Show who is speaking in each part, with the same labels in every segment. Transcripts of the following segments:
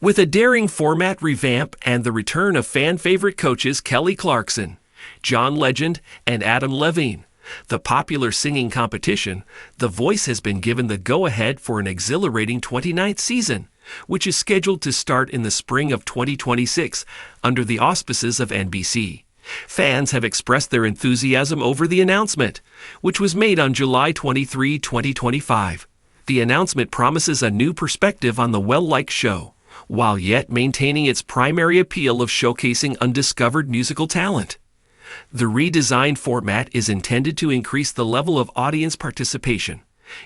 Speaker 1: With a daring format revamp and the return of fan-favorite coaches Kelly Clarkson, John Legend, and Adam Levine, the popular singing competition, The Voice has been given the go-ahead for an exhilarating 29th season, which is scheduled to start in the spring of 2026 under the auspices of NBC. Fans have expressed their enthusiasm over the announcement, which was made on July 23, 2025. The announcement promises a new perspective on the well-liked show, while yet maintaining its primary appeal of showcasing undiscovered musical talent. The redesigned format is intended to increase the level of audience participation,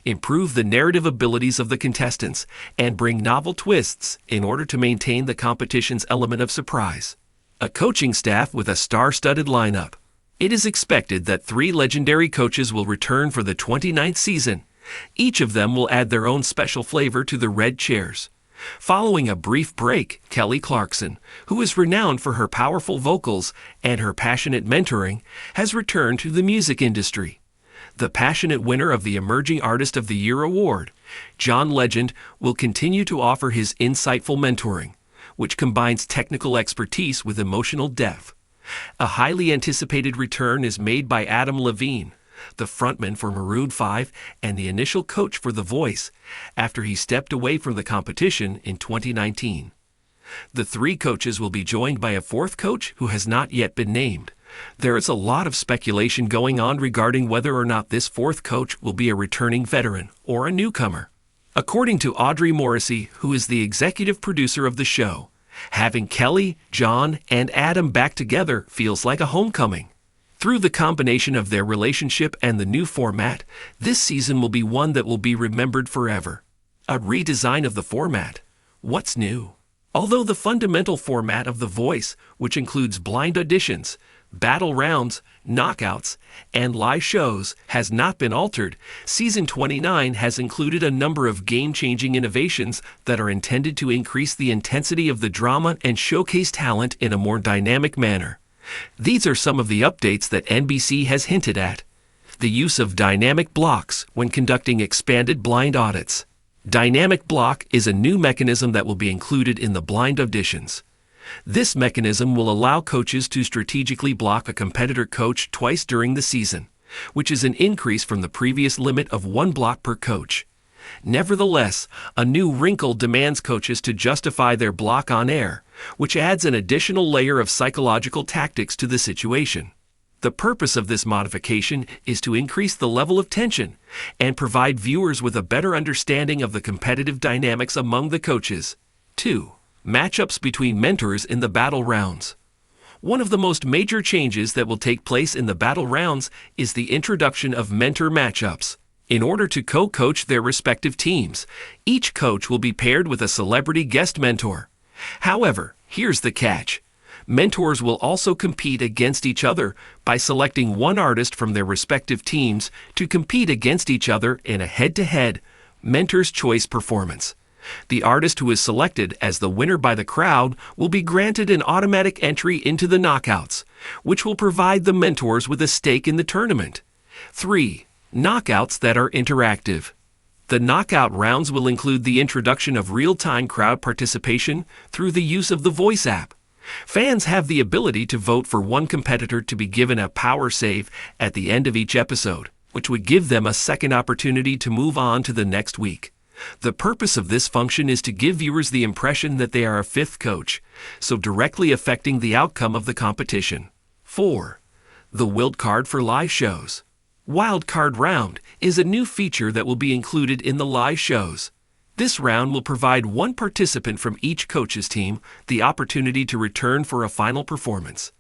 Speaker 1: improve the narrative abilities of the contestants, and bring novel twists in order to maintain the competition's element of surprise. A coaching staff with a star-studded lineup. It is expected that 3 legendary coaches will return for the 29th season. Each of them will add their own special flavor to the red chairs. Following a brief break, Kelly Clarkson, who is renowned for her powerful vocals and her passionate mentoring, has returned to the music industry. The passionate winner of the Emerging Artist of the Year award, John Legend, will continue to offer his insightful mentoring, which combines technical expertise with emotional depth. A highly anticipated return is made by Adam Levine, the frontman for Maroon 5 and the initial coach for The Voice, after he stepped away from the competition in 2019. The 3 coaches will be joined by a 4th coach who has not yet been named. There is a lot of speculation going on regarding whether or not this 4th coach will be a returning veteran or a newcomer. According to Audrey Morrissey, who is the executive producer of the show, having Kelly, John, and Adam back together feels like a homecoming. Through the combination of their relationship and the new format, this season will be one that will be remembered forever. A redesign of the format. What's new? Although the fundamental format of The Voice, which includes blind auditions, battle rounds, knockouts, and live shows, has not been altered, Season 29 has included a number of game-changing innovations that are intended to increase the intensity of the drama and showcase talent in a more dynamic manner. These are some of the updates that NBC has hinted at. The use of dynamic blocks when conducting expanded blind audits. Dynamic block is a new mechanism that will be included in the blind auditions. This mechanism will allow coaches to strategically block a competitor coach twice during the season, which is an increase from the previous limit of 1 block per coach. Nevertheless, a new wrinkle demands coaches to justify their block on air, which adds an additional layer of psychological tactics to the situation. The purpose of this modification is to increase the level of tension and provide viewers with a better understanding of the competitive dynamics among the coaches. 2. Matchups between mentors in the battle rounds. One of the most major changes that will take place in the battle rounds is the introduction of mentor matchups. In order to co-coach their respective teams, each coach will be paired with a celebrity guest mentor. However, here's the catch. Mentors will also compete against each other by selecting one artist from their respective teams to compete against each other in a head-to-head Mentor's Choice performance. The artist who is selected as the winner by the crowd will be granted an automatic entry into the knockouts, which will provide the mentors with a stake in the tournament. 3. Knockouts that are interactive. The knockout rounds will include the introduction of real-time crowd participation through the use of the Voice app. Fans have the ability to vote for one competitor to be given a power save at the end of each episode, which would give them a second opportunity to move on to the next week. The purpose of this function is to give viewers the impression that they are a 5th coach, so directly affecting the outcome of the competition. 4. The wild card for live shows. Wild Card Round is a new feature that will be included in the live shows. This round will provide one participant from each coach's team the opportunity to return for a final performance.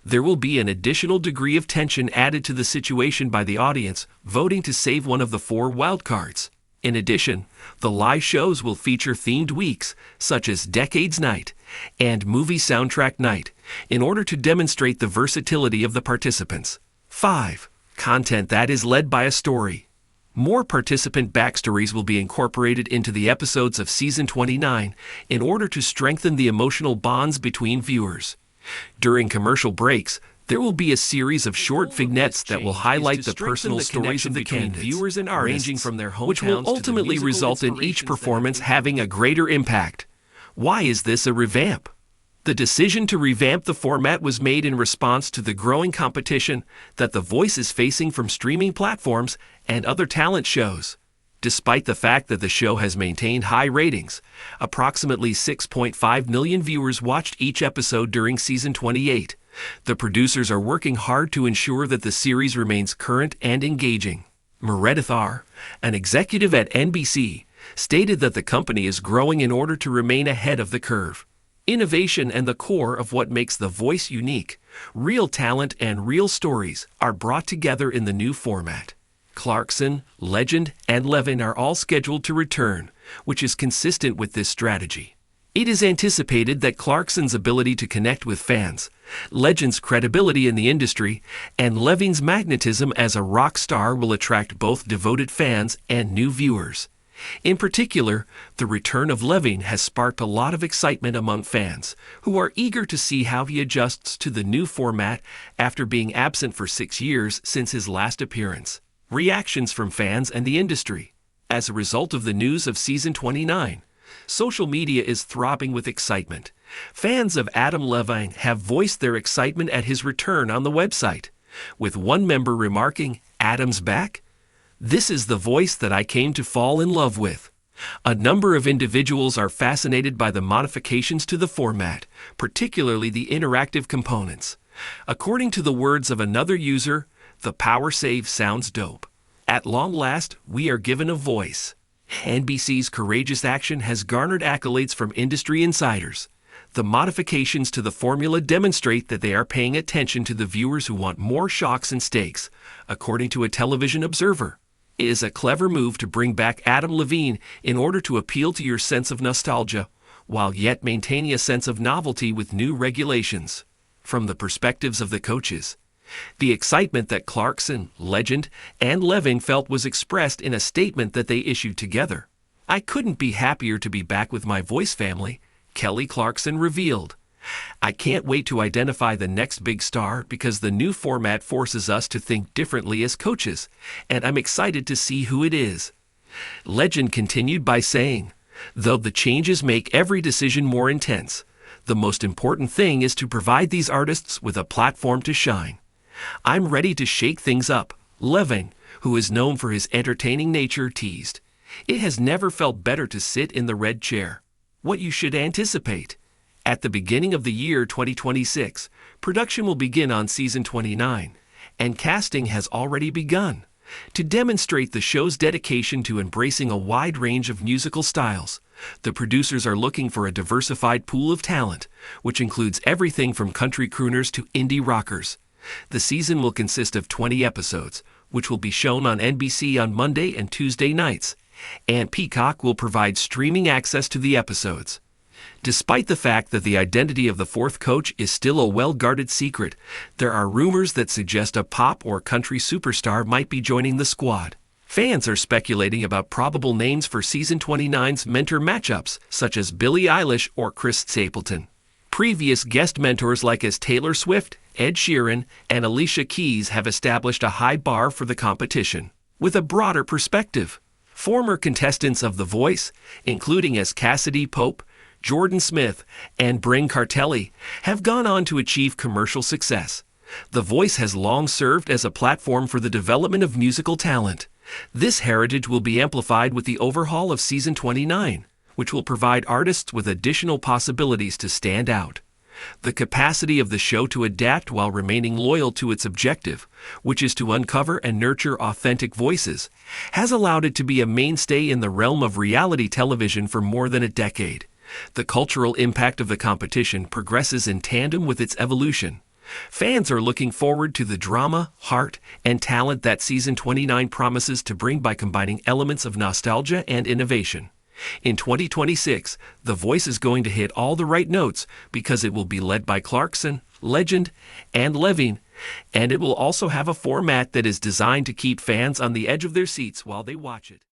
Speaker 1: There will be an additional degree of tension added to the situation by the audience voting to save one of the 4 wildcards. In addition, the live shows will feature themed weeks such as Decades Night and Movie Soundtrack Night in order to demonstrate the versatility of the participants. 5. Content that is led by a story. More participant backstories will be incorporated into the episodes of Season 29 in order to strengthen the emotional bonds between viewers. During commercial breaks, there will be a series of short vignettes that will highlight the personal stories of the candidates, viewers and artists, ranging from their hometowns, which will ultimately result in each performance having a greater impact. Why is this a revamp? The decision to revamp the format was made in response to the growing competition that The Voice is facing from streaming platforms and other talent shows. Despite the fact that the show has maintained high ratings, approximately 6.5 million viewers watched each episode during season 28, the producers are working hard to ensure that the series remains current and engaging. Meredith R., an executive at NBC, stated that the company is growing in order to remain ahead of the curve. Innovation and the core of what makes The Voice unique, real talent and real stories, are brought together in the new format. Clarkson, Legend, and Levine are all scheduled to return, which is consistent with this strategy. It is anticipated that Clarkson's ability to connect with fans, Legend's credibility in the industry, and Levine's magnetism as a rock star will attract both devoted fans and new viewers. In particular, the return of Levine has sparked a lot of excitement among fans, who are eager to see how he adjusts to the new format after being absent for 6 years since his last appearance. Reactions from fans and the industry. As a result of the news of season 29, social media is throbbing with excitement. Fans of Adam Levine have voiced their excitement at his return on the website, with one member remarking, "Adam's back? This is the voice that I came to fall in love with." A number of individuals are fascinated by the modifications to the format, particularly the interactive components. According to the words of another user, "The power save sounds dope. At long last, we are given a voice." NBC's courageous action has garnered accolades from industry insiders. The modifications to the formula demonstrate that they are paying attention to the viewers who want more shocks and stakes, according to a television observer. It is a clever move to bring back Adam Levine in order to appeal to your sense of nostalgia, while yet maintaining a sense of novelty with new regulations. From the perspectives of the coaches, the excitement that Clarkson, Legend, and Levine felt was expressed in a statement that they issued together. "I couldn't be happier to be back with my Voice family," Kelly Clarkson revealed. "I can't wait to identify the next big star because the new format forces us to think differently as coaches, and I'm excited to see who it is." Legend continued by saying, "Though the changes make every decision more intense, the most important thing is to provide these artists with a platform to shine. I'm ready to shake things up," Levine, who is known for his entertaining nature, teased. "It has never felt better to sit in the red chair." What you should anticipate. At the beginning of the year 2026, production will begin on season 29, and casting has already begun. To demonstrate the show's dedication to embracing a wide range of musical styles, the producers are looking for a diversified pool of talent, which includes everything from country crooners to indie rockers. The season will consist of 20 episodes, which will be shown on NBC on Monday and Tuesday nights, and Peacock will provide streaming access to the episodes. Despite the fact that the identity of the fourth coach is still a well-guarded secret, there are rumors that suggest a pop or country superstar might be joining the squad. Fans are speculating about probable names for season 29's mentor matchups, such as Billie Eilish or Chris Stapleton. Previous guest mentors like as Taylor Swift, Ed Sheeran, and Alicia Keys have established a high bar for the competition. With a broader perspective, former contestants of The Voice, including as Cassidy Pope, Jordan Smith, and Bryn Cartelli, have gone on to achieve commercial success. The Voice has long served as a platform for the development of musical talent. This heritage will be amplified with the overhaul of season 29, which will provide artists with additional possibilities to stand out. The capacity of the show to adapt while remaining loyal to its objective, which is to uncover and nurture authentic voices, has allowed it to be a mainstay in the realm of reality television for more than a decade. The cultural impact of the competition progresses in tandem with its evolution. Fans are looking forward to the drama, heart, and talent that season 29 promises to bring by combining elements of nostalgia and innovation. In 2026, The Voice is going to hit all the right notes because it will be led by Clarkson, Legend, and Levine, and it will also have a format that is designed to keep fans on the edge of their seats while they watch it.